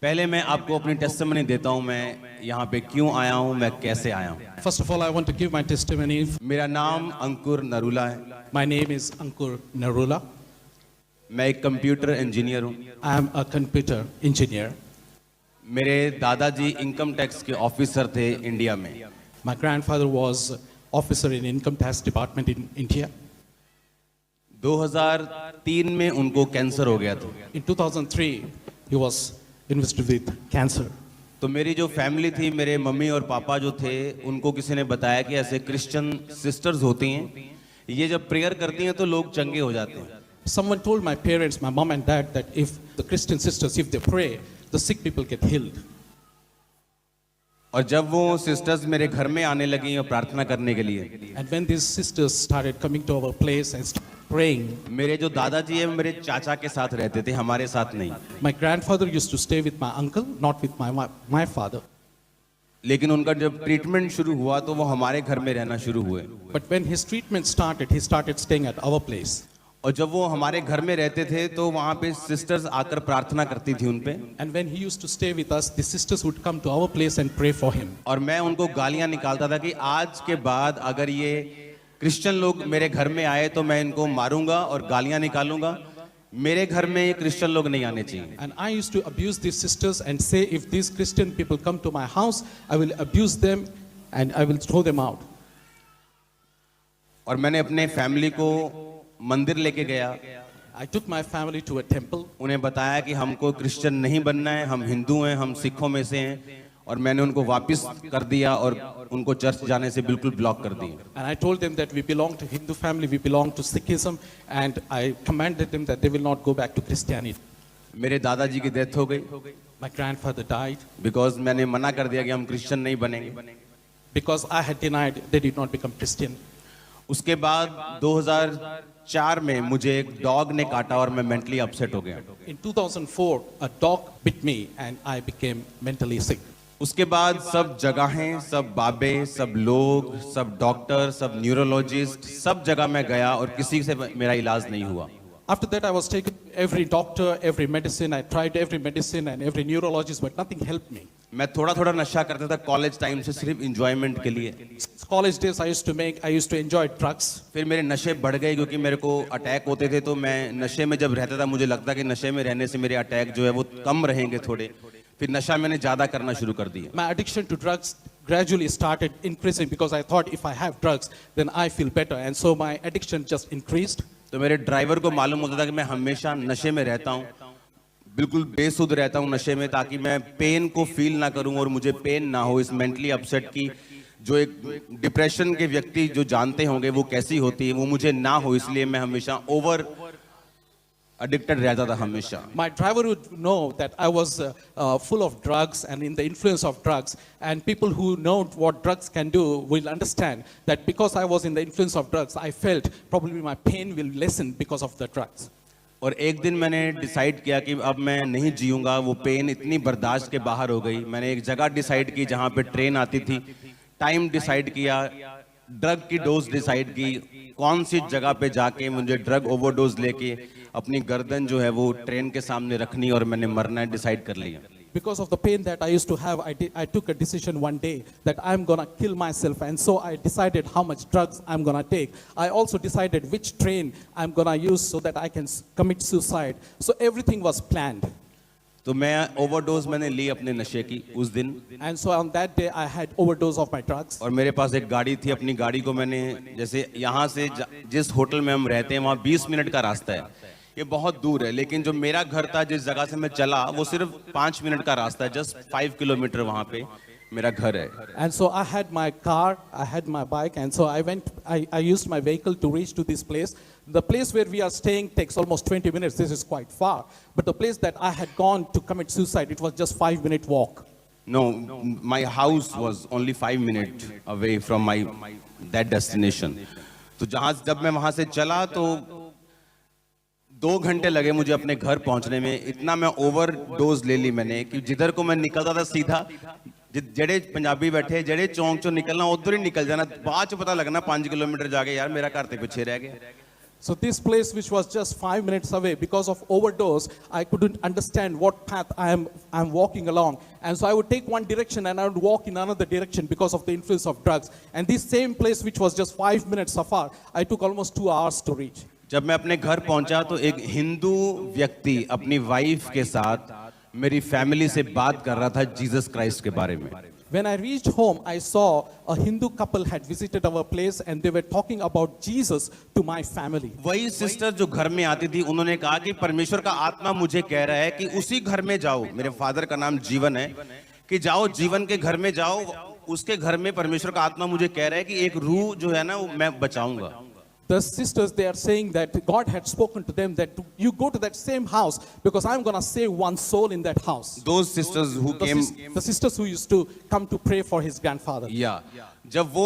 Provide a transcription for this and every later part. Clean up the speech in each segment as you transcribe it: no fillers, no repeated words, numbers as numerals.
पहले मैं आपको अपनी टेस्टिमनी देता हूँ, मैं यहाँ पे क्यों आया हूँ, मैं कैसे आया हूँ। First of all, I want to give my testimony. मेरा नाम अंकुर नरूला है। My name is Ankur Narula. मैं एक कंप्यूटर इंजीनियर हूँ। I am a computer engineer. मेरे दादाजी इनकम टैक्स के ऑफिसर थे इंडिया में। My grandfather was officer in income tax department in India. 2003 में उनको कैंसर हो गया था। In 2003, he was invested with cancer. तो मेरी जो फैमिली थी, मेरे मम्मी और पापा जो थे, उनको किसी ने बताया कि ऐसे क्रिश्चियन सिस्टर्स होती हैं, ये जब प्रेयर करती हैं तो लोग चंगे हो जाते हैं। Someone told my parents, my mom and dad, that if the Christian sisters, if they pray, the sick people get healed. और जब वो सिस्टर्स मेरे घर में आने लगी और प्रार्थना करने के लिए, And when these sisters started coming to our place and praying, मेरे जो दादाजी है मेरे चाचा के साथ रहते थे, हमारे साथ नहीं। my grandfather used to stay with my uncle, not with my father. लेकिन उनका जब ट्रीटमेंट शुरू हुआ तो वो हमारे घर में रहना शुरू हुए। But when his treatment started, he started staying at our place. और जब वो हमारे घर में रहते थे तो वहाँ पे सिस्टर्स आकर प्रार्थना करती थी उन पे। And when he used to stay with us, the sisters would come to our place and pray for him. और मैं उनको गालियाँ निकालता था कि आज के बाद अगर ये क्रिश्चियन लोग मेरे घर में आए तो मैं इनको मारूंगा और गालियाँ निकालूंगा। मेरे घर में ये क्रिश्चियन लोग नहीं आने चाहिए। And I used to abuse these sisters and say, if these Christian people come to my house, I will abuse them and I will throw them out. और मैंने अपने फैमिली को मंदिर लेके गया। I took my family to a temple. उन्हें बताया कि हमको क्रिश्चियन नहीं बनना है, हम हिंदू हैं, हम सिखों में से हैं। और मैंने उनको वापस कर दिया और उनको चर्च जाने से बिल्कुल ब्लॉक कर दिया। And I told them that we belong to Hindu family, we belong to Sikhism, and I commanded them that they will not go back to Christianity. मेरे दादाजी की डेथ हो गई। My grandfather died बिकॉज मैंने मना कर दिया कि हम क्रिश्चियन नहीं बनेंगे। because I had denied they did not become Christian. उसके बाद 2004 में मुझे एक डॉग ने काटा और मैं मेंटली अपसेट हो गया। In 2004, a dog bit me and I became mentally sick. उसके बाद सब जगहें, सब बाबे, सब लोग, सब डॉक्टर, सब न्यूरोलॉजिस्ट, सब जगह मैं गया और किसी से मेरा इलाज नहीं हुआ। After that, I was taken every doctor, every medicine. I tried every medicine and every neurologist, but nothing helped me. मैं थोड़ा थोड़ा नशा करता था कॉलेज टाइम से, सिर्फ इंजॉयमेंट के लिए। College days, I used to enjoy drugs. फिर मेरे नशे बढ़ गए क्योंकि मेरे को अटैक होते थे, तो मैं नशे में जब रहता था मुझे लगता कि नशे में रहने से मेरे अटैक जो है वो कम रहेंगे थोड़े। फिर नशा मैंने ज़्यादा करना शुरू कर दिया। My addiction to drugs gradually started increasing because I thought if I have drugs, then I feel better. And so my addiction just increased. तो मेरे ड्राइवर को मालूम होता था कि मैं हमेशा नशे में रहता हूँ, बिल्कुल बेसुध रहता हूँ नशे में, ताकि मैं पेन को फील ना करूँ और मुझे पेन ना हो इस मेंटली अपसेट की, जो एक डिप्रेशन के व्यक्ति जो जानते होंगे वो कैसी होती है, वो मुझे ना हो, इसलिए मैं हमेशा ओवर addicted रहता था हमेशा। My driver would know that I was full of drugs and in the influence of drugs, and people who know what drugs can do will understand that because I was in the influence of drugs, I felt probably my pain will lessen because of the drugs. और एक दिन मैंने decide किया कि अब मैं नहीं जीऊंगा, वो पेन इतनी बर्दाश्त के बाहर हो गई। मैंने एक जगह डिसाइड की जहाँ पे ट्रेन आती थी, टाइम डिसाइड किया, ड्रग की डोज डिसाइड की, कौन सी जगह पे जाके मुझे ड्रग ओवरडोज लेके अपनी गर्दन जो है वो ट्रेन के सामने रखनी और मैंने मरना है डिसाइड कर लिया। Because of the pain that I used to have, I took a decision one day that I'm gonna kill myself, and so I decided how much drugs I'm gonna take. I also decided which train I'm gonna use so that I can commit suicide. So everything was planned. तो मैं overdose मैंने ली अपने नशे की उस दिन। And so on that day I had overdose of my drugs. और मेरे पास एक गाड़ी थी, अपनी गाड़ी को मैंने, जैसे यहाँ से जिस होटल में हम रहते हैं वहाँ 20 मिनट का रास्ता है, ये बहुत दूर है, लेकिन जो मेरा घर था जिस जगह से मैं चला वो सिर्फ 5 मिनट का रास्ता है, जस्ट 5 किलोमीटर वहाँ पे मेरा घर है। And so I had my car, I had my bike, and so I used my vehicle to reach to this place. The place where we are staying takes almost 20 minutes. This is quite far. But the place that I had gone to commit suicide, it was just 5-minute walk. No, my house was only 5 minutes away from that destination. तो जब मैं वहाँ से चला तो 2 घंटे लगे मुझे अपने घर पहुँचने में। इतना मैं ओवर डोज ले ली मैंने कि जिधर को मैं निकलता था सीधा, ਜਿਹੜੇ ਪੰਜਾਬੀ ਬੈਠੇ ਜਿਹੜੇ ਚੌਂਕ ਚੋਂ ਨਿਕਲਣਾ ਉਧਰ ਹੀ ਨਿਕਲ ਜਾਣਾ, ਬਾਅਦ ਚ ਪਤਾ ਲੱਗਣਾ 5 ਕਿਲੋਮੀਟਰ ਜਾ ਕੇ ਯਾਰ ਮੇਰਾ ਘਰ ਤੇ ਪਿੱਛੇ ਰਹਿ ਗਿਆ। So this place, which was just 5 minutes away, because of overdose, I couldn't understand what path I'm walking along. And so I would take one direction and I would walk in another direction because of the influence of drugs. And this same place, which was just 5 minutes afar, I took almost 2 hours to reach. जब मैं अपने घर पहुंचा तो एक हिंदू व्यक्ति अपनी wife के साथ मेरी फैमिली से बात कर रहा था जीसस क्राइस्ट के बारे में। When I reached home, I saw a Hindu couple had visited our place and they were talking about Jesus to my family. वही सिस्टर जो घर में आती थी, उन्होंने कहा कि परमेश्वर का आत्मा मुझे कह रहा है कि उसी घर में जाओ, मेरे फादर का नाम जीवन है, कि जाओ जीवन के घर में जाओ, उसके घर में परमेश्वर का आत्मा मुझे कह रहा है कि एक रूह जो है ना वो मैं बचाऊंगा। The sisters, they are saying that God had spoken to them that you go to that same house because I'm going to save one soul in that house. Those sisters who came, The sisters who used to come to pray for his grandfather. जब वो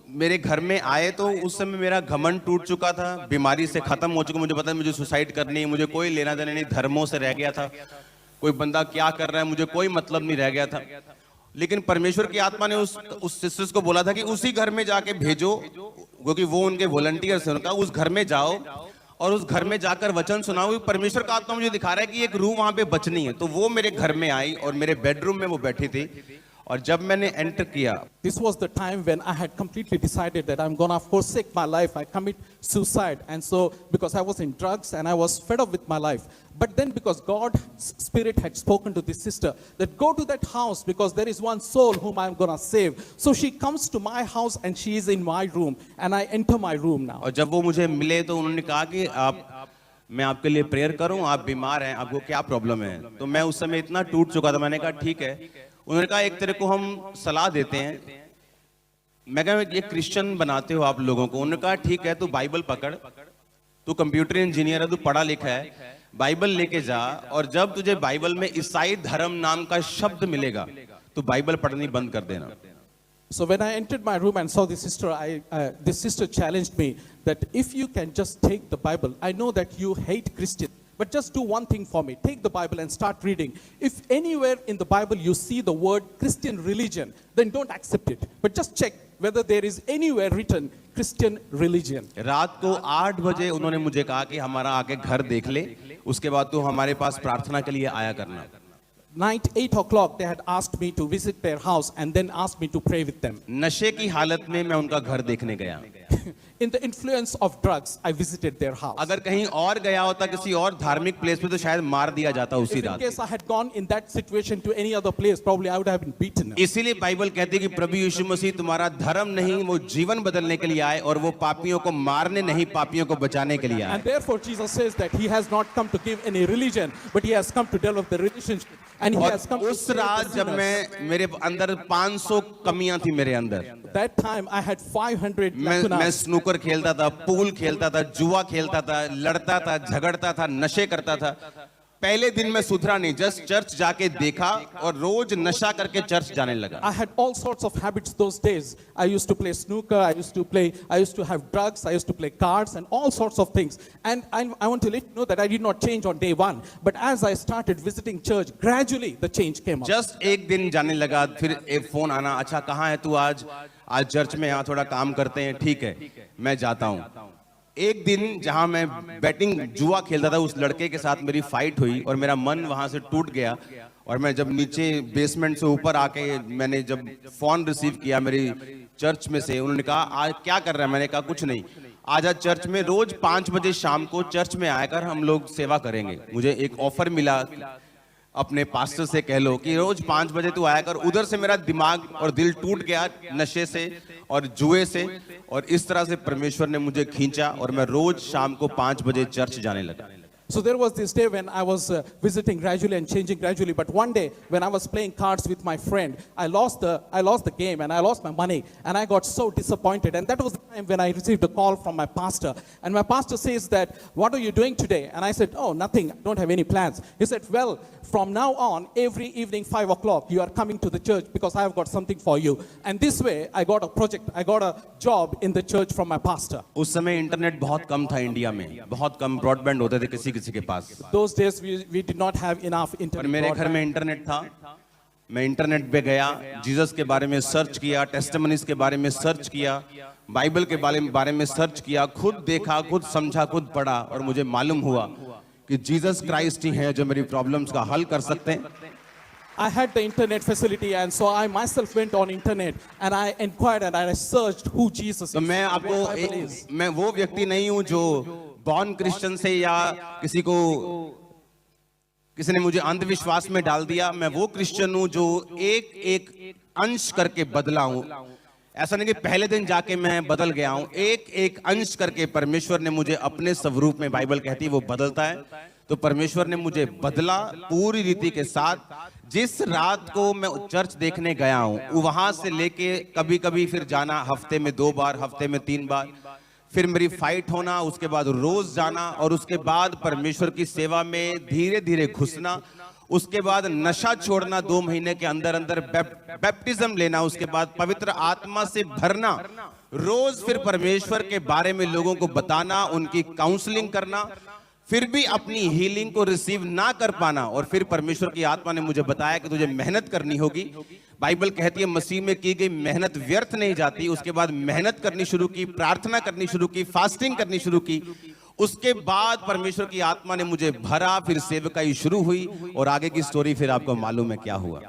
मेरे घर में आए तो उस समय मेरा घमंड टूट चुका था, बीमारी से खत्म हो चुका, मुझे पता है मुझे सुसाइड करनी है, मुझे कोई लेना देना नहीं, धर्मों से रह गया था, कोई बंदा क्या कर रहा है मुझे कोई मतलब नहीं रह गया था। लेकिन परमेश्वर की आत्मा ने उस सिस्टर्स को बोला था कि उसी घर में जाके भेजो, क्योंकि वो उनके वॉलंटियर्स हैं, उनका उस घर में जाओ और उस घर में जाकर वचन सुनाओ। परमेश्वर का आत्मा मुझे दिखा रहा है कि एक रूह वहां पे बचनी है। तो वो मेरे घर में आई और मेरे बेडरूम में वो बैठी थी और जब मैंने एंटर किया, This was the time when I had completely decided that I'm gonna forsake my life. I commit suicide, and so because I was in drugs and I was fed up with my life. But then because God's Spirit had spoken to this sister that go to that house because there is one soul whom I'm gonna save. So she comes to my house and she is in my room and I enter my room now. और जब वो मुझे मिले तो उन्होंने कहा कि मैं आपके लिए प्रेयर करूं, आप बीमार हैं, आपको क्या प्रॉब्लम है? तो मैं उस समय इतना टूट चुका था, मैंने कहा ठीक है। उन्होंने कहा एक तेरे को हम सलाह देते हैं। मैं कहा ये क्रिश्चियन बनाते हो आप लोगों को। उन्होंने कहा ठीक है, तू बाइबल पकड़, तू कंप्यूटर इंजीनियर है, तू पढ़ा लिखा है, बाइबल लेके जा और जब तुझे बाइबल में ईसाई धर्म नाम का शब्द मिलेगा तो बाइबल पढ़नी बंद कर देना। So when I entered my room and saw this sister, this sister challenged me that if you can just take the Bible, I know that you hate Christians, but just do one thing for me. Take the Bible and start reading. If anywhere in the Bible you see the word Christian religion, then don't accept it. But just check whether there is anywhere written Christian religion. रात को 8 बजे उन्होंने मुझे कहा कि हमारा आके घर देख ले, उसके बाद तू हमारे पास प्रार्थना के लिए आया करना। Night 8 o'clock, they had asked me to visit their house and then asked me to pray with them. नशे की हालत में मैं उनका घर देखने गया। In the influence of drugs, I visited their house. अगर कहीं और गया होता किसी और धार्मिक प्लेस पे तो शायद मार दिया जाता उसी If in रात। case I had gone in that situation to any other place, probably I would have been beaten. इसीलिए बाइबल कहती है कि प्रभु यीशु मसीह तुम्हारा धर्म नहीं, वो जीवन बदलने के लिए आए और वो पापियों को मारने नहीं, पापियों को बचाने के लिए आए। And therefore Jesus says that he has not come to give any religion, but he has come to develop the relationship. And he has come और उस रात जब मैं मेरे अंदर 500 कमियां थी मेरे अंदर। That time I had 500 मैं lacunas. स्नूकर खेलता था, पूल खेलता था, जुआ खेलता था, लड़ता था, झगड़ता था, नशे करता था। पहले दिन मैं सुधरा नहीं, जस्ट चर्च जाके देखा और रोज नशा करके चर्च जाने लगा। I had all sorts of habits those days. I used to play snooker, I used to have drugs, I used to play cards and all sorts of things. And I want to let you know that I did not change on day one. But as I started visiting church, gradually the change came up. Just एक दिन जाने लगा, फिर एक phone आना, अच्छा कहाँ है तू आज चर्च में यहाँ थोड़ा काम करते हैं, ठीक है मैं जाता हूँ। एक दिन जहां मैं बैटिंग जुआ खेलता था उस लड़के के साथ मेरी फाइट हुई और मेरा मन वहां से टूट गया और मैं जब नीचे बेसमेंट से ऊपर आके मैंने जब फोन रिसीव किया मेरी चर्च में से, उन्होंने कहा आज क्या कर रहा है? मैंने कहा कुछ नहीं, आजा चर्च में रोज 5 बजे शाम को चर्च में आकर हम लोग सेवा करेंगे। मुझे एक ऑफर मिला अपने पास्टर से, कह लो कि रोज 5 बजे तू आया कर। उधर से मेरा दिमाग और दिल टूट गया नशे से और जुए से और इस तरह से परमेश्वर ने मुझे खींचा और मैं रोज शाम को 5 बजे चर्च जाने लगा। So there was this day when I was visiting gradually and changing gradually. But one day when I was playing cards with my friend, I lost the game and I lost my money and I got so disappointed. And that was the time when I received a call from my pastor. And my pastor says that, what are you doing today? And I said, oh, nothing. I don't have any plans. He said, well, from now on, every evening 5 o'clock, you are coming to the church because I have got something for you. And this way, I got a project. I got a job in the church from my pastor. उस समय internet बहुत कम था India में, बहुत कम broadband होते थे किसी के पास। Those days we did not have enough internet. पर मेरे घर में इंटरनेट था मैं इंटरनेट पे गया, जीसस के बारे में सर्च किया, टेस्टिमनीज के बारे में सर्च किया, बाइबल के बारे में सर्च किया, खुद देखा, खुद समझा, खुद पढ़ा, और मुझे मालूम हुआ कि जीसस क्राइस्ट ही है जो मेरी प्रॉब्लम्स का हल कर सकते हैं। I had the internet facility, and so I myself went on internet and I inquired and I searched who Jesus is. तो मैं what Bible आपको is. मैं वो व्यक्ति नहीं हूं जो बॉर्न क्रिश्चियन से या किसी ने मुझे अंधविश्वास में डाल दिया। मैं वो क्रिश्चियन हूं जो एक एक अंश करके बदला हूं। ऐसा नहीं कि पहले दिन जाके मैं बदल गया हूं, एक एक अंश करके परमेश्वर ने मुझे अपने स्वरूप में, बाइबल कहती है वो बदलता है, तो परमेश्वर ने मुझे बदला पूरी रीति के साथ। जिस रात को मैं चर्च देखने गया हूं, वहां से लेके कभी कभी फिर जाना, हफ्ते में 2 बार, हफ्ते में 3 बार, फिर मेरी फाइट होना, उसके बाद रोज जाना, और उसके बाद परमेश्वर की सेवा में धीरे धीरे घुसना, उसके बाद नशा छोड़ना, 2 महीने के अंदर अंदर बैप्टिज्म लेना, उसके बाद पवित्र आत्मा से भरना, रोज फिर परमेश्वर के बारे में लोगों को बताना, उनकी काउंसलिंग करना, फिर भी अपनी हीलिंग को रिसीव ना कर पाना, और फिर परमेश्वर की आत्मा ने मुझे बताया कि तुझे मेहनत करनी होगी। बाइबल कहती है मसीह में की गई मेहनत व्यर्थ नहीं जाती। उसके बाद मेहनत करनी शुरू की, प्रार्थना करनी शुरू की, फास्टिंग करनी शुरू की, उसके बाद परमेश्वर की आत्मा ने मुझे भरा, फिर सेवकाई शुरू हुई, और आगे की स्टोरी फिर आपको मालूम है क्या हुआ।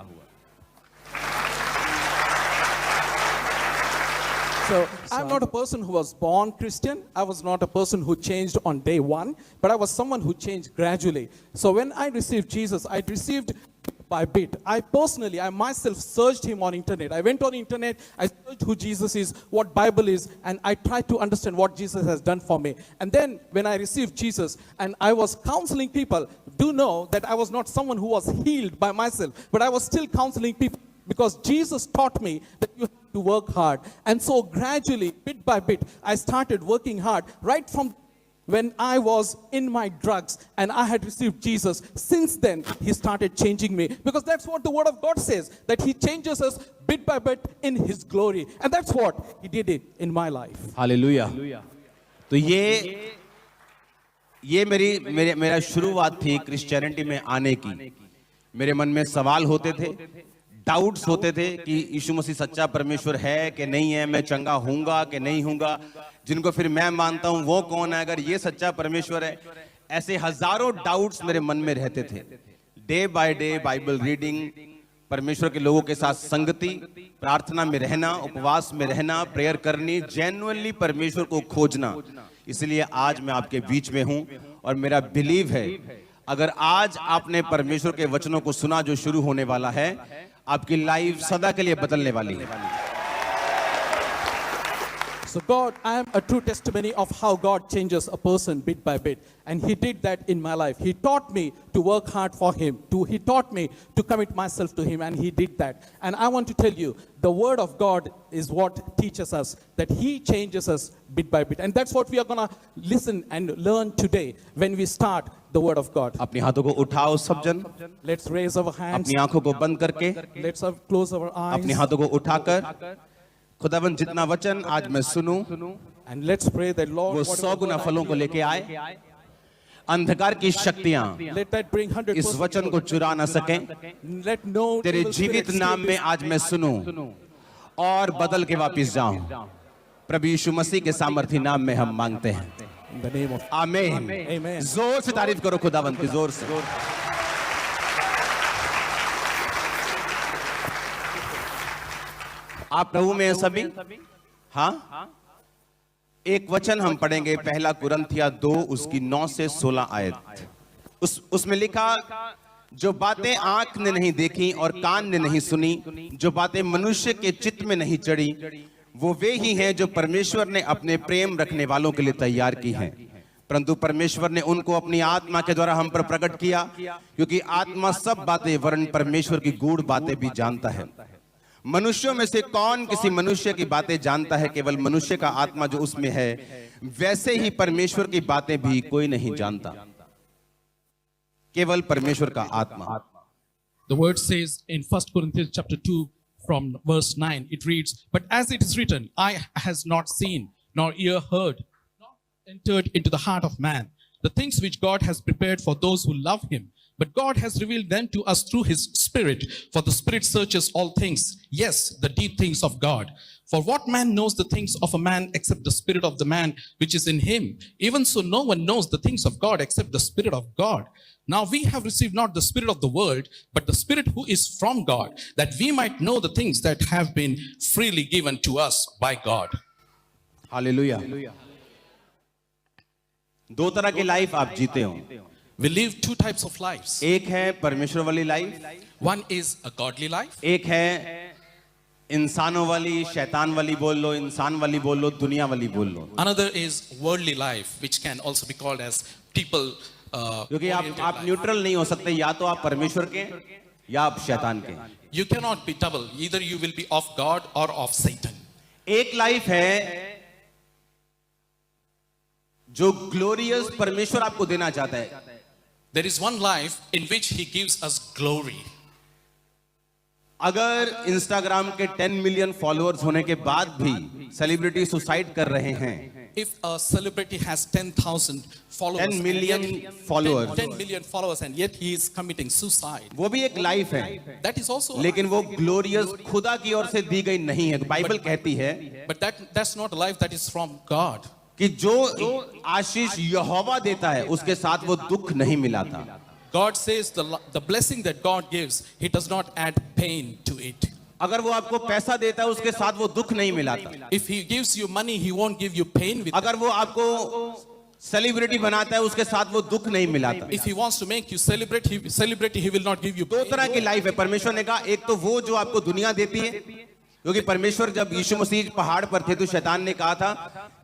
So I'm not a person who was born Christian. I was not a person who changed on day one, but I was someone who changed gradually. So when I received Jesus, I received by bit. I myself searched him on internet. I went on internet, I searched who Jesus is, what Bible is, and I tried to understand what Jesus has done for me. And then when I received Jesus and I was counseling people, do know that I was not someone who was healed by myself, but I was still counseling people because Jesus taught me that you have to work hard. And so gradually, bit by bit, I started working hard right from when I was in my drugs and I had received Jesus. Since then, he started changing me, because that's what the word of God says, that he changes us bit by bit in his glory. And that's what he did it in my life. Hallelujah. तो ये मेरा शुरुआत थी Christianity में आने की। मेरे मन में सवाल होते थे, डाउट्स होते थे कि यीशु मसीह सच्चा परमेश्वर है कि नहीं है, मैं चंगा हूंगा कि नहीं हूंगा, जिनको फिर मैं मानता हूं वो कौन है अगर ये सच्चा परमेश्वर है। ऐसे हजारों डाउट्स मेरे मन में रहते थे। Day by day Bible reading, परमेश्वर के लोगों के साथ संगति, प्रार्थना में रहना, उपवास में रहना, प्रेयर करनी, जेन्युइनली परमेश्वर को खोजना। इसलिए आज मैं आपके बीच में हूं, और मेरा बिलीव है अगर आज आपने परमेश्वर के वचनों को सुना जो शुरू होने वाला है, आपकी लाइफ सदा के लिए बदलने वाली है। So God, I am a true testimony of how God changes a person bit by bit. And he did that in my life. He taught me to work hard for him. He taught me to commit myself to him, and he did that. And I want to tell you, the word of God is what teaches us, that he changes us bit by bit. And that's what we are going to listen and learn today when we start the word of God. अपनी हाथों को उठाओ सब जन, Let's raise our hands. अपनी आंखों को बंद करके, Let's close our eyes. अपनी हाथों को उठाकर, खुदावन जितना वचन आज मैं सुनूं, And let's pray that Lord, वो 100 गुना फलों को लेके आए। अंधकार की शक्तियां let that bring 100%. इस वचन को चुरा ना सकें। Let no तेरे evil spirit जीवित steal नाम में this. आज मैं सुनूं और बदल के वापस जाऊं। प्रभु यीशु मसीह के सामर्थी नाम में हम मांगते हैं, In the name of आमीन। Amen. जोर से तारीफ करो खुदावन की, जोर से। आप प्रभु में हैं सभी? हाँ। एक वचन हम पढ़ेंगे, पहला कुरिन्थिया 2 उसकी 9 से 16 आयत। उसमें लिखा, जो बातें आंख ने नहीं देखी और कान ने नहीं सुनी, जो बातें मनुष्य के चित्त में नहीं चढ़ी, वो वे ही हैं जो परमेश्वर ने अपने प्रेम रखने वालों के लिए तैयार की हैं। परंतु परमेश्वर ने उनको अपनी आत्मा के द्वारा हम पर प्रकट किया, क्योंकि आत्मा सब बातें वरन परमेश्वर की गूढ़ बातें भी जानता है। मनुष्यों में से कौन किसी मनुष्य की बातें जानता है? केवल मनुष्य का आत्मा जो उसमें है, वैसे ही परमेश्वर की बातें भी कोई नहीं जानता, केवल परमेश्वर का आत्मा। The word says in 1 Corinthians chapter 2 from verse 9, it reads, But as it is written, eye has not seen, nor ear heard, nor entered into the heart of man, the things which God has prepared for those who love him. But God has revealed them to us through his Spirit, for the Spirit searches all things, yes, the deep things of God. For what man knows the things of a man except the spirit of the man which is in him? Even so, no one knows the things of God except the Spirit of God. Now we have received not the spirit of the world, but the Spirit who is from God, that we might know the things that have been freely given to us by God. Hallelujah. दो तरह की life आप जीते हो। We live two types of lives. एक है परमेश्वर वाली life, One is a godly life. एक है इंसानों वाली, शैतान वाली बोल लो, इंसान वाली बोल लो, दुनिया वाली बोल लो। Another is worldly life, which can also be called as people. क्योंकि आप न्यूट्रल नहीं हो सकते, या तो आप परमेश्वर के या आप शैतान के। You cannot be double. Either you will be of God or of Satan. एक लाइफ है जो ग्लोरियस परमेश्वर आपको देना चाहता है। There is one life in which he gives us glory. अगर इंस्टाग्राम के 10 मिलियन फॉलोअर्स होने के बाद भी सेलिब्रिटी सुसाइड कर रहे हैं, If a celebrity has 10,000 followers, 10 million and yet followers. 10 million followers, and yet he is committing suicide, वो भी एक लाइफ है, that is also. लेकिन वो ग्लोरियस खुदा की ओर से दी गई नहीं है। बाइबल कहती है But that's not a life that is from God. कि जो आशीष यहोवा देता है उसके साथ वो दुख नहीं मिलाता। God says the blessing that God gives, he does not add pain to it. अगर वो आपको पैसा देता है उसके साथ वो दुख नहीं मिलाता। If he gives you money, he won't give you pain with it. अगर वो आपको सेलिब्रिटी बनाता है उसके साथ वो दुख नहीं मिलाता। If he wants to make you celebrity, he will not give you दो pain. तरह की लाइफ है। परमेश्वर ने कहा एक तो वो जो आपको दुनिया देती है, क्योंकि परमेश्वर जब यीशु मसीह पहाड़ पर थे तो शैतान ने कहा था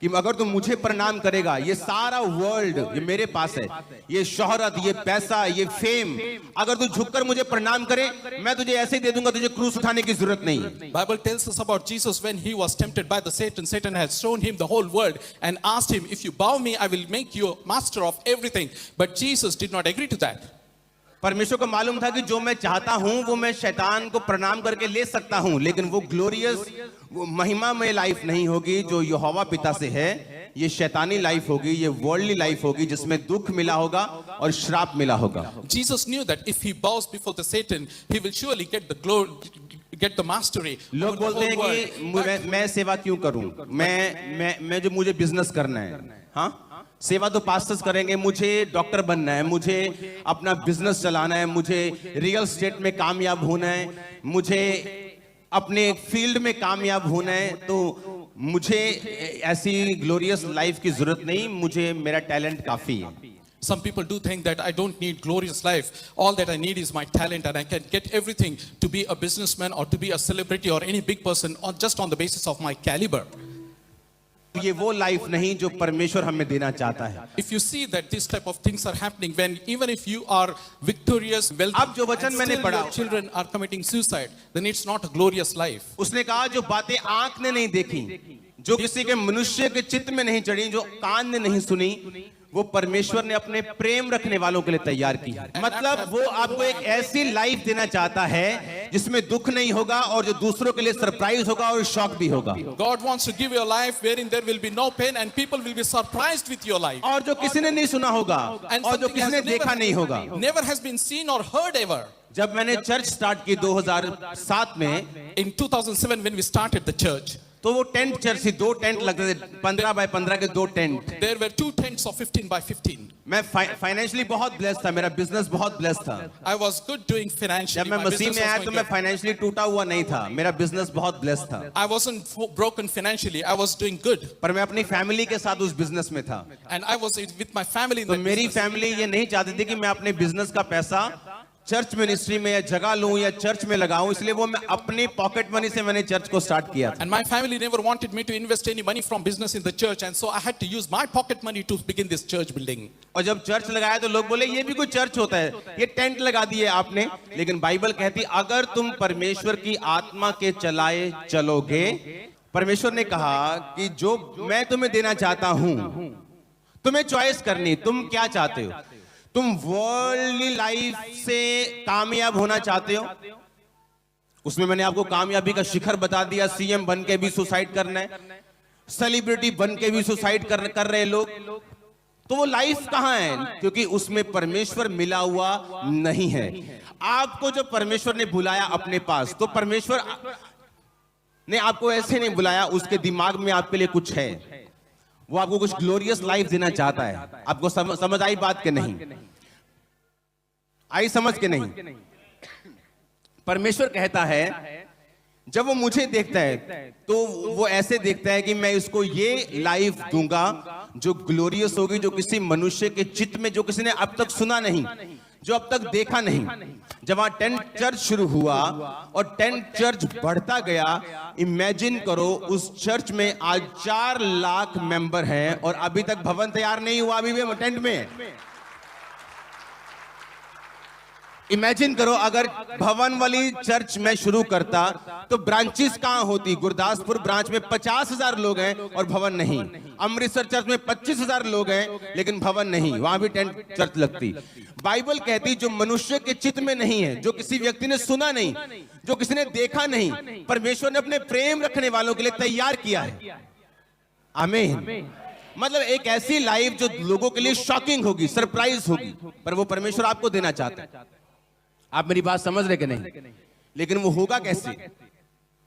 कि अगर तुम मुझे प्रणाम करेगा, ये सारा वर्ल्ड ये मेरे पास है, ये शोहरत, ये पैसा, ये फेम, अगर तू झुककर मुझे प्रणाम करे मैं तुझे ऐसे ही दे दूंगा, तुझे क्रूस उठाने की जरूरत नहीं है। Bible tells us about Jesus when he was tempted by the Satan. Satan had shown him the whole world and asked him, if you bow me, I will make you master of everything. But Jesus did not agree to that. परमेश्वर को मालूम था कि जो मैं चाहता हूं वो मैं शैतान को प्रणाम करके ले सकता हूं, लेकिन वो ग्लोरियस, वो महिमा में लाइफ नहीं होगी जो यहोवा पिता से है। ये शैतानी लाइफ होगी, ये वर्ल्डली लाइफ होगी जिसमें दुख मिला होगा और श्राप मिला होगा। Jesus knew that if he bows before the Satan, he will surely get the glory, get the mastery. लोग बोलते हैं कि मैं सेवा क्यों करूं, मैं जो मुझे बिजनेस करना है, हाँ सेवा तो पास्टर्स करेंगे, मुझे डॉक्टर बनना है, मुझे अपना बिजनेस चलाना है, मुझे रियल एस्टेट में कामयाब होना है, मुझे अपने फील्ड में कामयाब होना है, तो मुझे ऐसी ग्लोरियस लाइफ की जरूरत नहीं, मुझे मेरा टैलेंट काफी है। Some people do think that I don't need glorious life. All that I need is my talent, and I can get everything to be a businessman or to be a celebrity or any big person on just on the basis of my caliber. ये वो life नहीं जो परमेश्वर हमें देना चाहता है। If you see that this type of things are happening, when even if you are victorious, wealthy, अब जो वचन and मैंने still पढ़ा, your children are committing suicide, then it's not a glorious life. उसने कहा जो बातें आंख ने नहीं देखी, जो किसी के मनुष्य के चित्त में नहीं चढ़ी, जो कान ने नहीं सुनी, वो परमेश्वर ने अपने प्रेम रखने वालों के लिए तैयार की है। मतलब वो आपको एक ऐसी लाइफ देना चाहता है जिसमें दुख नहीं होगा और जो दूसरों के लिए सरप्राइज होगा और शॉक भी होगा। God wants to give you a life wherein there will be no pain and people will be surprised with your life. और जो किसी ने नहीं सुना होगा And और जो something किसी ने has देखा नहीं होगा। never has been seen or heard ever. जब मैंने चर्च स्टार्ट की 2007 में, In 2007 when we started the church, तो वो टेंट चर्च थी, 2 टेंट लगते थे, 15 बाय 15 के 2 tent. there were 2 tents of 15 by 15. मैं फाइनेंशियली बहुत ब्लेस्ड था, मेरा बिजनेस बहुत ब्लेस्ड था। I was good doing financially. जब मैं My मसीह business में was आया going तो मैं good. फाइनेंशियली टूटा हुआ नहीं था, मेरा बिजनेस बहुत ब्लेस्ड था, I wasn't broken financially. I was doing good. पर मैं अपनी फैमिली के साथ उस बिजनेस में था। And I was with my family in तो that मेरी business. फैमिली ये नहीं चाहती थी कि मैं अपने बिजनेस का पैसा चर्च मिनिस्ट्री में या जगह लूं या चर्च में लगाऊं, इसलिए वो मैं अपनी पॉकेट मनी से मैंने चर्च को स्टार्ट किया था। And my family never wanted me to invest any money from business in the church, and so I had to use my pocket money to begin this church building. और जब church लगाया तो लोग बोले ये भी कोई चर्च होता है, ये टेंट लगा दिए आपने। लेकिन बाइबल कहती अगर तुम परमेश्वर की आत्मा के चलाए चलोगे, परमेश्वर ने कहा कि जो मैं तुम्हें देना चाहता हूं, तुम्हें चॉइस करनी, तुम क्या चाहते हो। तुम वर्ल्डली लाइफ से कामयाब होना चाहते हो, उसमें मैंने आपको कामयाबी का शिखर बता दिया। सीएम बन के भी सुसाइड करना है, सेलिब्रिटी बन के भी सुसाइड कर रहे लोग, तो वो लाइफ कहां है? क्योंकि उसमें परमेश्वर मिला हुआ नहीं है। आपको जो परमेश्वर ने बुलाया अपने पास, तो परमेश्वर ने आपको ऐसे नहीं बुलाया, उसके दिमाग में आपके लिए कुछ है। वो आपको कुछ ग्लोरियस लाइफ देना चाहता है। आपको समझ आई बात के नहीं? आई समझ के नहीं? परमेश्वर कहता है जब वो मुझे देखता है तो वो ऐसे देखता है कि मैं इसको ये लाइफ दूंगा जो ग्लोरियस होगी, जो किसी मनुष्य के चित्त में, जो किसी ने अब तक सुना नहीं, जो अब तक देखा नहीं। जब वहां 10 चर्च शुरू हुआ और 10 चर्च बढ़ता गया, इमेजिन करो उस चर्च में आज 4 लाख मेंबर हैं और अभी तक भवन तैयार नहीं हुआ, अभी भी टेंट में है। इमेजिन करो अगर भवन वाली चर्च में शुरू करता तो ब्रांचेस कहां होती? गुरदासपुर ब्रांच में 50,000 लोग हैं और भवन नहीं। अमृतसर चर्च में 25,000 लोग हैं लेकिन भवन नहीं, वहां भी 10 चर्च लगती। बाइबल कहती जो मनुष्य के चित्त में नहीं है, जो किसी व्यक्ति ने सुना नहीं, जो किसी ने देखा नहीं, परमेश्वर ने अपने प्रेम रखने वालों के लिए तैयार किया है। आमीन। मतलब एक ऐसी लाइफ जो लोगों के लिए शॉकिंग होगी, सरप्राइज होगी, पर वो परमेश्वर आपको देना चाहता है। आप मेरी बात समझ रहे कि नहीं? लेकिन वो होगा कैसे?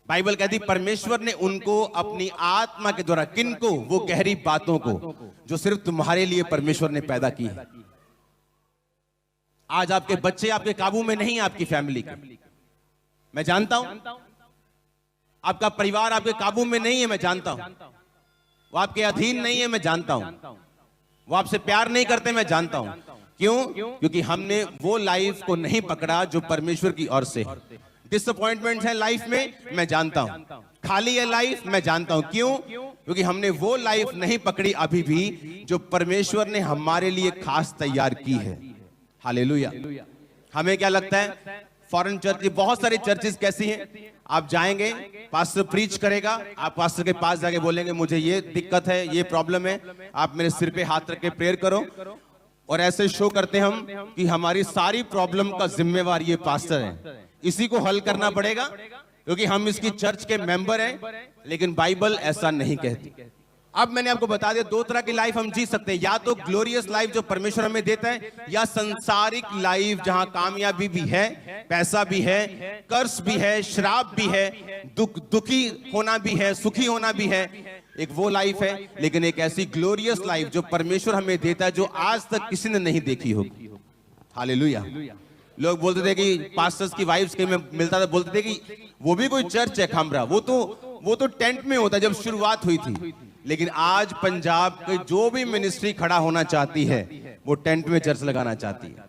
बाइबल कहती परमेश्वर ने उनको अपनी आत्मा के द्वारा, किनको? वो गहरी बातों को जो सिर्फ तुम्हारे लिए परमेश्वर ने पैदा की है। आज आपके बच्चे आपके काबू में नहीं है, आपकी फैमिली के, मैं जानता हूं। आपका परिवार आपके काबू में नहीं है, मैं जानता हूं। वो आपके अधीन नहीं है, मैं जानता हूं। वो आपसे प्यार नहीं करते, मैं जानता हूं। क्यों? क्योंकि हमने वो लाइफ को नहीं पकड़ा जो परमेश्वर की ओर से है। डिसअपॉइंटमेंट है लाइफ में, मैं जानता हूं। खाली है लाइफ, मैं जानता हूं। क्यों? क्योंकि हमने वो लाइफ नहीं पकड़ी अभी भी जो परमेश्वर ने हमारे लिए खास तैयार की है। हालेलुया। हमें क्या लगता है फॉरेन चर्च, बहुत सारी चर्चेस कैसी हैं? आप जाएंगे, पास्टर प्रीच करेगा, आप पास्टर के पास जाके बोलेंगे मुझे ये दिक्कत है, ये प्रॉब्लम है, आप मेरे सिर पे हाथ रख के प्रेयर करो, और ऐसे शो करते हम कि हमारी सारी प्रॉब्लम का जिम्मेवार ये पास्टर है, इसी को हल करना पड़ेगा क्योंकि हम इसकी चर्च के मेंबर हैं। लेकिन बाइबल ऐसा नहीं कहती। अब मैंने आपको बता दिया 2 तरह की लाइफ हम जी सकते हैं, या तो ग्लोरियस लाइफ जो परमेश्वर हमें देता है, या संसारिक लाइफ जहां कामयाबी भी है, पैसा भी है, कर्ज भी है, शराब भी है, दुखी होना भी है, सुखी होना भी है। एक वो लाइफ है, लेकिन एक ऐसी ग्लोरियस लाइफ जो परमेश्वर हमें देता है जो आज तक किसी ने नहीं देखी होगी। हालेलुया। लोग बोलते थे कि पास्टर्स की वाइफ्स के में मिलता था, बोलते थे कि वो भी कोई चर्च है खामरा, वो तो टेंट में होता जब शुरुआत हुई थी। लेकिन आज पंजाब की जो भी मिनिस्ट्री खड़ा होना चाहती है वो टेंट में चर्च लगाना चाहती है।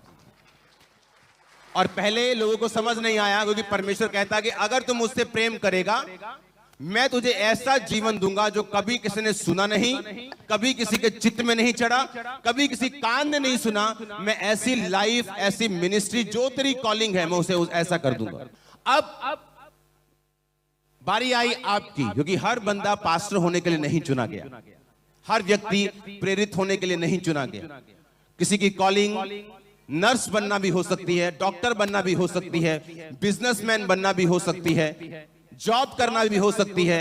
और पहले लोगों को समझ नहीं आया क्योंकि परमेश्वर कहता है कि अगर तुम मुझसे प्रेम करेगा, मैं तुझे ऐसा जीवन दूंगा जो कभी किसी ने सुना नहीं, कभी किसी के चित्त में नहीं चढ़ा, कभी किसी कान ने नहीं सुना। मैं ऐसी लाइफ, ऐसी मिनिस्ट्री, जो तेरी कॉलिंग है, मैं उसे ऐसा कर दूंगा। अब बारी आई आपकी, क्योंकि हर बंदा पास्टर होने के लिए नहीं चुना गया, हर व्यक्ति प्रेरित होने के लिए नहीं चुना गया। किसी की कॉलिंग नर्स बनना भी हो सकती है, डॉक्टर बनना भी हो सकती है, बिजनेसमैन बनना भी हो सकती है, जॉब करना भी हो सकती है,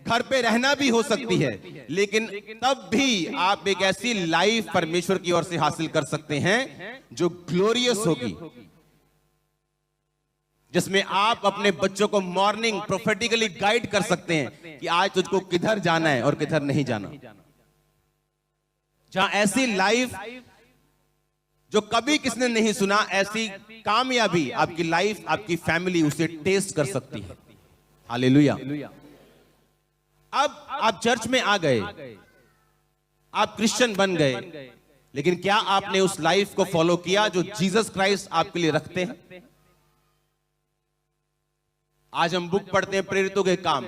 घर पे रहना भी हो सकती है। लेकिन तब भी आप एक ऐसी लाइफ परमेश्वर की ओर से हासिल कर सकते हैं जो ग्लोरियस होगी, जिसमें आप अपने बच्चों को मॉर्निंग प्रोफेटिकली गाइड कर सकते हैं कि आज तुझको किधर जाना है और किधर नहीं जाना। जहां ऐसी लाइफ जो कभी किसने नहीं सुना, ऐसी कामयाबी आपकी लाइफ, आपकी फैमिली उसे टेस्ट कर सकती है। हालेलुया। अब आप चर्च में आ गए, आप क्रिश्चियन बन गए, लेकिन क्या आपने उस लाइफ को फॉलो किया जो जीसस क्राइस्ट आपके लिए रखते हैं? आज हम बुक पढ़ते हैं प्रेरितों के काम,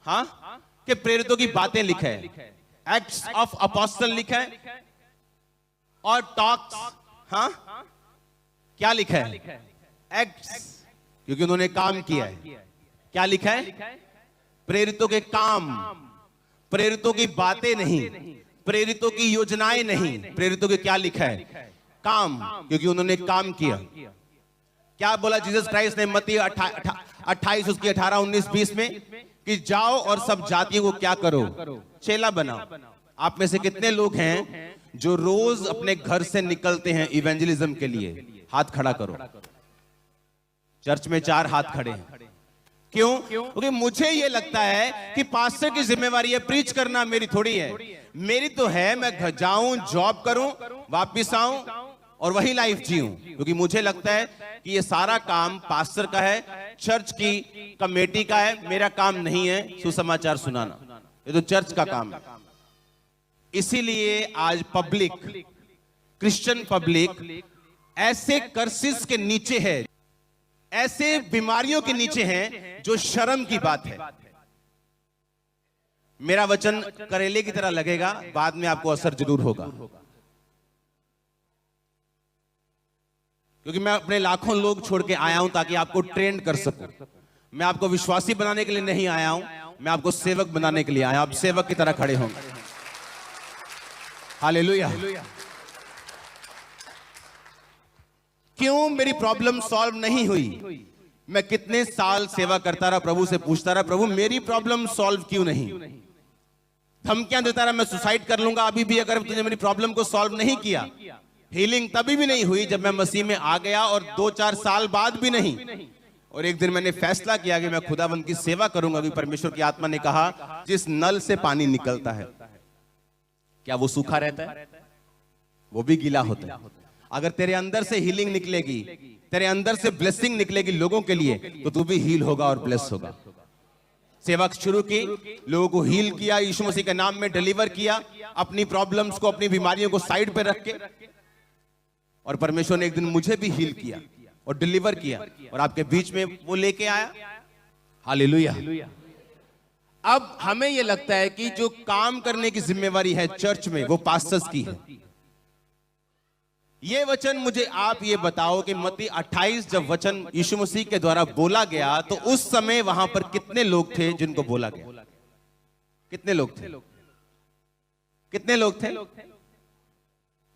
हाँ, कि प्रेरितों की बातें लिखा है, एक्ट्स ऑफ अपोस्टल लिखा है, और टॉक्स, हाँ, क्या लिखा है? एक्ट्स, क्योंकि उन्होंने काम किया है। क्या लिखा है? प्रेरितों के काम, प्रेरितों की बातें नहीं, प्रेरितों की योजनाएं नहीं, प्रेरितों के क्या लिखा है? काम, क्योंकि उन्होंने काम किया। क्या बोला जीसस क्राइस्ट ने मत्ती 28 उसकी 18, 19, 20 में कि जाओ और सब जातियों को क्या करो? चेला बनाओ। आप में से कितने लोग हैं जो रोज अपने घर से निकलते हैं इवेंजलिज्म के लिए? हाथ खड़ा करो। चर्च में 4 हाथ खड़े हैं। क्यों? क्योंकि मुझे यह लगता है कि पास्टर की जिम्मेवारी है प्रीच करना, मेरी थोड़ी है। मेरी तो है मैं घर जाऊं, जॉब करूं, वापिस आऊं और वही लाइफ जीऊं। क्योंकि मुझे लगता है कि ये सारा काम पास्टर का है, चर्च की कमेटी का है। मेरा काम नहीं है सुसमाचार सुनाना, ये तो चर्च का काम है। इसीलिए आज पब्लिक, क्रिश्चियन पब्लिक ऐसे कर्सिस के नीचे है, ऐसे बीमारियों के नीचे हैं जो शर्म की बात है। मेरा वचन करेले की तरह लगेगा, बाद में आपको असर जरूर होगा। क्योंकि मैं अपने लाखों लोग छोड़ के आया हूं ताकि आपको ट्रेंड कर सकूं। मैं आपको विश्वासी बनाने के लिए नहीं आया हूं, मैं आपको सेवक बनाने के लिए आया हूं। आप सेवक की तरह खड़े होंगे। हालेलुया। क्यों मेरी प्रॉब्लम सॉल्व नहीं हुई? मैं कितने साल सेवा करता रहा, प्रभु से पूछता रहा, प्रभु मेरी प्रॉब्लम सॉल्व क्यों नहीं? धमकियां देता रहा, मैं सुसाइड कर लूंगा अभी भी अगर तुमने मेरी प्रॉब्लम को सॉल्व नहीं किया। हीलिंग तभी भी नहीं हुई जब मैं मसीह में आ गया, और 2-4 साल बाद भी नहीं। और एक दिन मैंने फैसला किया कि मैं खुदावंद की सेवा करूंगा। क्योंकि परमेश्वर की आत्मा ने कहा, जिस नल से पानी निकलता है क्या वो सूखा रहता है? वो भी गीला होता है। अगर तेरे अंदर से हीलिंग निकलेगी, तेरे अंदर से ब्लेसिंग निकलेगी लोगों के लिए, तो तू भी हील होगा और ब्लेस होगा। सेवा शुरू की, लोगों को हील किया, यीशु मसीह के नाम में डिलीवर किया, अपनी प्रॉब्लम्स को, अपनी बीमारियों को साइड पे रख के। और परमेश्वर ने एक दिन मुझे भी हील किया और डिलीवर किया और आपके बीच में वो लेके आया। हालेलुया। अब हमें यह लगता है कि जो काम करने की जिम्मेवारी है चर्च में वो पास्टर्स की है। ये वचन मुझे आप ये बताओ कि मत्ती 28 जब वचन यीशु मसीह के द्वारा बोला गया तो उस समय वहां पर कितने लोग थे जिनको बोला गया? कितने लोग थे? कितने लोग थे?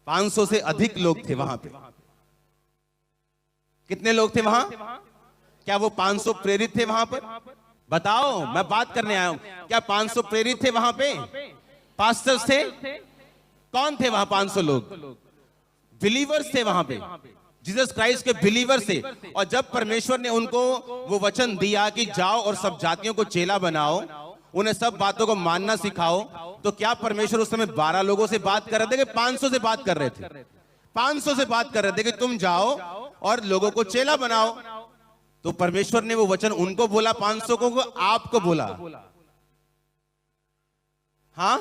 500 से अधिक लोग थे वहां पे। कितने लोग थे वहां? क्या वो 500 प्रेरित थे वहां पर? बताओ, मैं बात करने आया हूं। क्या 500 प्रेरित थे वहां पे? पास्टर्स थे? कौन थे वहां 500 लोग? बिलीवर्स थे वहां पे, जीसस क्राइस्ट के बिलीवर्स थे। और जब परमेश्वर ने उनको वो वचन दिया कि जाओ और सब जातियों को चेला बनाओ, उन्हें सब बातों को मानना सिखाओ, तो क्या परमेश्वर उस समय 12 लोगों से बात कर रहे थे कि 500 से बात कर रहे थे? 500 से बात कर रहे थे कि तुम जाओ और लोगों को चेला बनाओ। तो परमेश्वर ने वो वचन उनको बोला, 500 को आपको बोला। हाँ,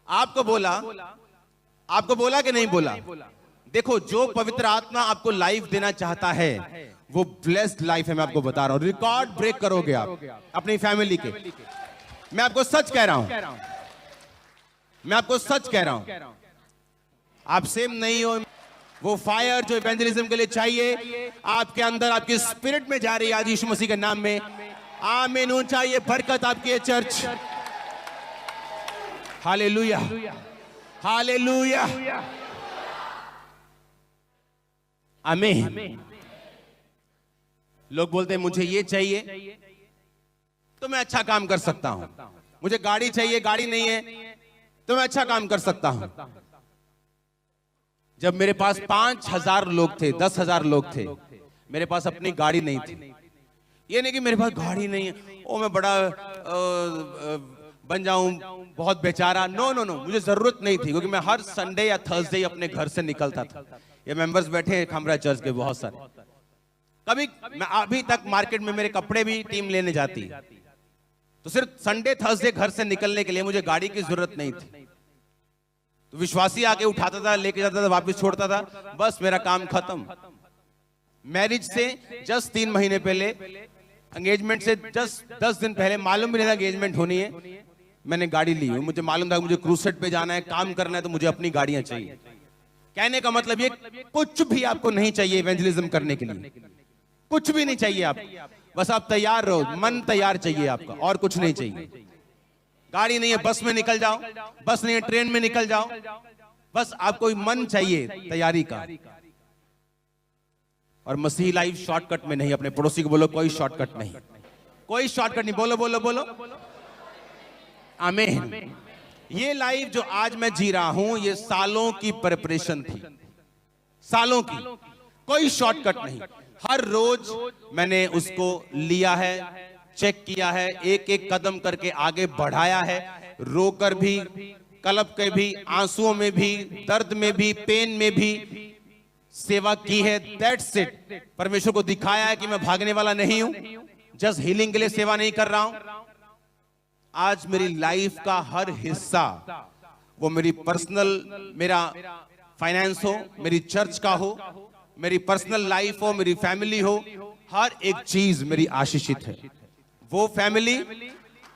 आपको बोला। आपको बोला कि नहीं बोला? देखो, जो पवित्र आत्मा आपको लाइफ देना चाहता है वो ब्लेस्ड लाइफ है। मैं आपको बता रहा हूं, रिकॉर्ड ब्रेक करोगे आप अपनी फैमिली के। मैं आपको सच कह रहा हूं, मैं आपको सच कह रहा हूं। आप सेम नहीं हो। वो फायर जो इवेंजलिज्म के लिए चाहिए आपके अंदर, आपकी स्पिरिट में जा रही है आज यीशु मसीह के नाम में। आमीन। ऊंचा ये बरकत आपकी है चर्च। हालेलुया, हालेलुया, आमीन। लोग बोलते हैं मुझे ये चाहिए तो मैं अच्छा काम कर सकता हूं, मुझे गाड़ी चाहिए, गाड़ी नहीं है तो मैं अच्छा काम कर सकता हूं। जब मेरे पास 5000 लोग थे, 10,000 लोग थे, मेरे पास अपनी गाड़ी नहीं थी। ये नहीं कि मेरे पास गाड़ी नहीं है, ओ मैं बड़ा बन जाऊं, बहुत बेचारा। नो नो नो, मुझे जरूरत नहीं थी, क्योंकि मैं हर संडे या थर्सडे अपने घर से निकलता था। ये मेंबर्स बैठे हैं खमरा चर्च के बहुत सारे। कभी मैं अभी तक मार्केट में मेरे कपड़े भी टीम लेने जाती, तो सिर्फ संडे थर्सडे घर से निकलने के लिए मुझे गाड़ी की जरूरत नहीं थी। तो विश्वासी आके उठाता था, लेके जाता था, वापस छोड़ता था, बस मेरा काम खत्म। मैरिज से जस्ट 3 महीने पहले, एंगेजमेंट से जस्ट 10 दिन पहले, मालूम भी नहीं था एंगेजमेंट होनी है, मैंने गाड़ी ली। मुझे मालूम था मुझे क्रूसेट पे जाना है, काम करना है, तो मुझे अपनी गाड़ियां चाहिए। कहने का मतलब ये, कुछ भी आपको नहीं चाहिए इवेंजलिज्म करने के लिए, कुछ भी नहीं चाहिए आप, बस आप तैयार रहो, मन तैयार चाहिए आपका, और कुछ नहीं चाहिए। गाड़ी नहीं है, बस में निकल जाओ, बस नहीं है, ट्रेन में निकल जाओ, बस आपको मन चाहिए तैयारी का। और मसीही लाइफ शॉर्टकट में नहीं। अपने पड़ोसी को बोलो, कोई शॉर्टकट नहीं, कोई शॉर्टकट नहीं। बोलो बोलो बोलो, आमीन। ये लाइफ जो आज मैं जी रहा हूं, ये सालों की प्रिपरेशन थी, सालों की, कोई शॉर्टकट नहीं। हर रोज मैंने उसको लिया है, चेक किया है, एक एक कदम करके आगे बढ़ाया है, रोकर भी, कलप के भी, आंसुओं में भी, दर्द में भी, पेन में भी सेवा की है। That's it. परमेश्वर को दिखाया है कि मैं भागने वाला नहीं हूं, जस्ट हीलिंग के लिए सेवा नहीं कर रहा हूं। आज मेरी लाइफ का हर हिस्सा, वो मेरी पर्सनल, मेरा फाइनेंस हो, मेरी चर्च का हो, मेरी पर्सनल लाइफ हो, मेरी फैमिली हो, हर एक चीज मेरी आशीषित है। वो फैमिली,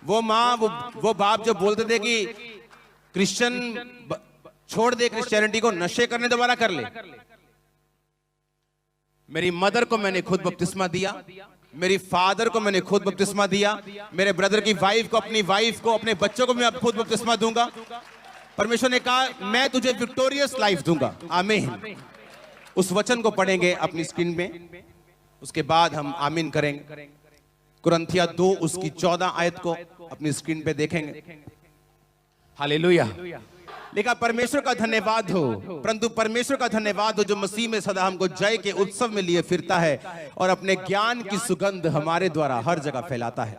वो माँ, वो बाप जो बोलते थे कि क्रिश्चियन छोड़ दे क्रिश्चियनिटी को, नशे करने दोबारा कर ले, मेरी मदर को मैंने खुद बपतिस्मा दिया, मेरी फादर को मैंने खुद बपतिस्मा दिया, मेरे ब्रदर की वाइफ को, अपनी वाइफ को, अपने बच्चों को मैं अब खुद बपतिस्मा दूंगा। परमेश्वर ने कहा मैं तुझे विक्टोरियस लाइफ दूंगा। आमीन। उस वचन को पढ़ेंगे अपनी स्क्रीन में, उसके बाद हम आमीन करेंगे। कुरिन्थिया 2 उसकी 14 आयत को अपनी स्क्रीन पे देखेंगे। हालेलुया। लेकिन परमेश्वर का धन्यवाद हो, परंतु परमेश्वर का धन्यवाद हो जो मसीह में सदा हमको जय के उत्सव में लिए फिरता है और अपने ज्ञान की सुगंध हमारे द्वारा हर जगह फैलाता है।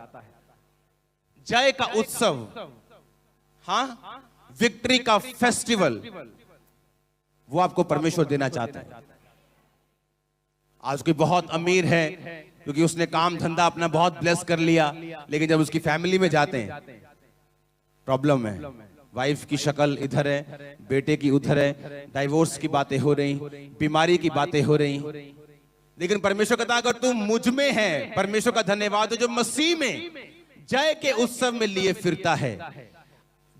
जय का उत्सव, हाँ, विक्ट्री का फेस्टिवल, वो आपको परमेश्वर देना चाहता है। आज कोई बहुत अमीर है क्योंकि उसने काम धंधा अपना बहुत ब्लेस कर लिया, लेकिन जब उसकी फैमिली में जाते हैं प्रॉब्लम है। वाइफ की शक्ल इधर है, बेटे की उधर है, डाइवोर्स की बातें हो रही, बीमारी की बातें हो रही, लेकिन परमेश्वर कहता अगर तू मुझ में है, परमेश्वर का धन्यवाद हो जो मसीह में जय के उत्सव में लिए फिरता है।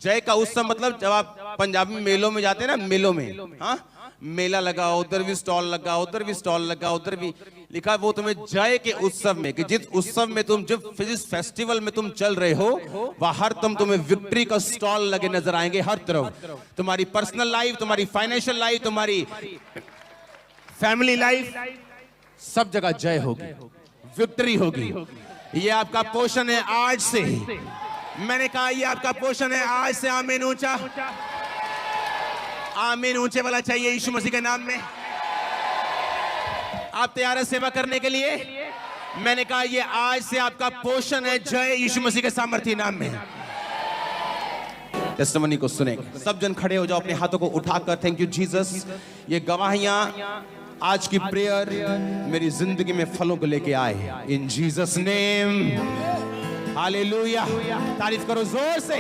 जय का उत्सव मतलब जब आप पंजाबी मेलों में जाते हैं ना, मेलों में, हाँ, मेला लगा, उधर भी स्टॉल लगा, उधर भी स्टॉल लगा, उधर भी लिखा, वो तुम्हें जय के उत्सव में, कि जिस उत्सव में तुम, जिस फेस्टिवल में तुम चल रहे हो, वहां तुम्हें विक्ट्री का स्टॉल लगे नजर आएंगे हर तरफ। तुम्हारी पर्सनल लाइफ, तुम्हारी फाइनेंशियल लाइफ, तुम्हारी फैमिली लाइफ, सब जगह जय होगी, विक्ट्री होगी। ये आपका पोषण है आज से। मैंने कहा ये आपका पोषण है आज से। आमीन। ऊंचा आमीन, ऊंचे वाला चाहिए यीशु मसीह के नाम में। आप तैयार है सेवा करने के लिए? मैंने कहा ये आज से आपका पोषण है, जय यीशु मसीह के सामर्थ्य नाम में। टेस्टिमनी को सुनेंगे। सब जन खड़े हो जाओ, अपने हाथों को उठाकर। Thank you Jesus. ये गवाहियां, आज की प्रेयर मेरी जिंदगी में फलों को लेके आए, इन जीसस नेम। हालेलुया। तारीफ करो जोर से।